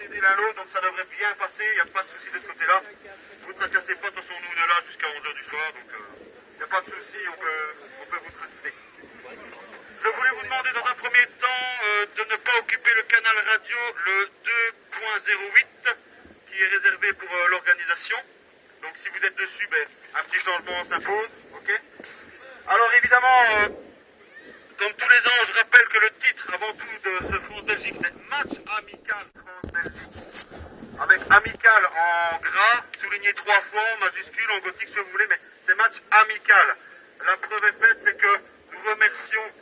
s'aider l'un l'autre, donc ça devrait bien passer, il n'y a pas de souci de ce côté-là. Vous ne tracassez pas, de toute façon nous on est là jusqu'à 11h du soir, donc il n'y a pas de souci, on peut vous traiter. Je voulais vous demander dans un premier temps de ne pas occuper le canal radio, le 2.08, qui est réservé pour l'organisation. Donc si vous êtes dessus, un petit changement s'impose, ok? Alors évidemment, comme tous les ans, je rappelle que le titre avant tout de ce France-Belgique, c'est Match Amical France-Belgique. Avec amical en gras, souligné 3 fois, en majuscule, en gothique, si vous voulez, mais c'est match amical. La preuve est faite, c'est que nous remercions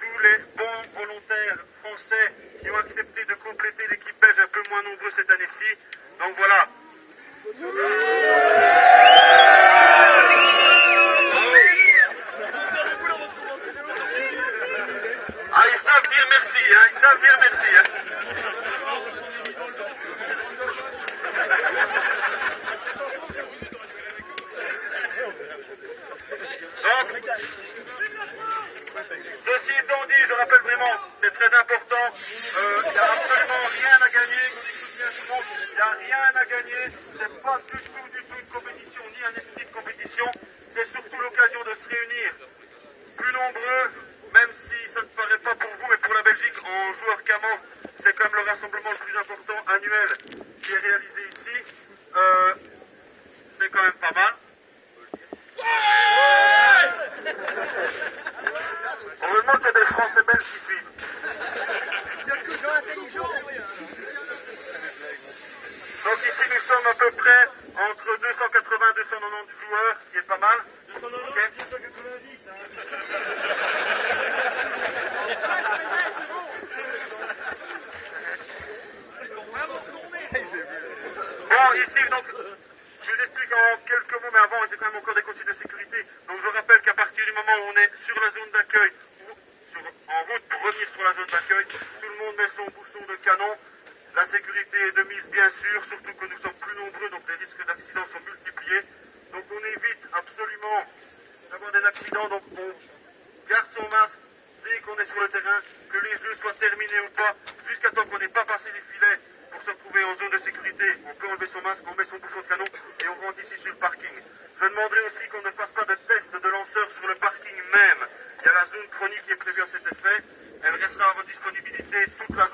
tous les bons volontaires français qui ont accepté de compléter l'équipe belge un peu moins nombreux cette année-ci. Donc voilà. Ah, ils savent dire merci, hein, ils savent dire merci. Hein. Donc, ceci étant dit, je rappelle vraiment, c'est très important, il n'y a absolument rien à gagner, qu'on écoute bien tout le monde, il n'y a rien à gagner, c'est pas du tout une compétition, ni un esprit de compétition, c'est surtout l'occasion de se réunir plus nombreux, même si ça ne paraît pas pour vous, mais pour la Belgique, en joueur camo, c'est quand même le rassemblement le plus important annuel qui est réalisé ici, c'est quand même pas mal. Heureusement qu'il y a des Français belges qui suivent. Donc ici nous sommes à peu près entre 280 et 290 joueurs, ce qui est pas mal. 290, 290. Bon, ici donc, je vous explique en quelques mots, mais avant j'ai quand même encore des consignes de sécurité. Donc je rappelle qu'à partir du moment où on est sur la zone d'accueil, en route pour revenir sur la zone d'accueil, tout le monde met son bouchon de canon. La sécurité est de mise bien sûr, surtout que nous sommes plus nombreux, donc les risques d'accident sont multipliés. Donc on évite absolument d'avoir des accidents, donc on garde son masque dès qu'on est sur le terrain, que les jeux soient terminés ou pas, jusqu'à temps qu'on n'ait pas passé les filets pour se retrouver en zone de sécurité. On peut enlever son masque, on met son bouchon de canon et on rentre ici sur le parking. Je demanderai aussi qu'on ne fasse pas de test de lanceur sur le parking même. Il y a la zone chronique qui est prévue à cet effet. Elle restera à votre disponibilité toute la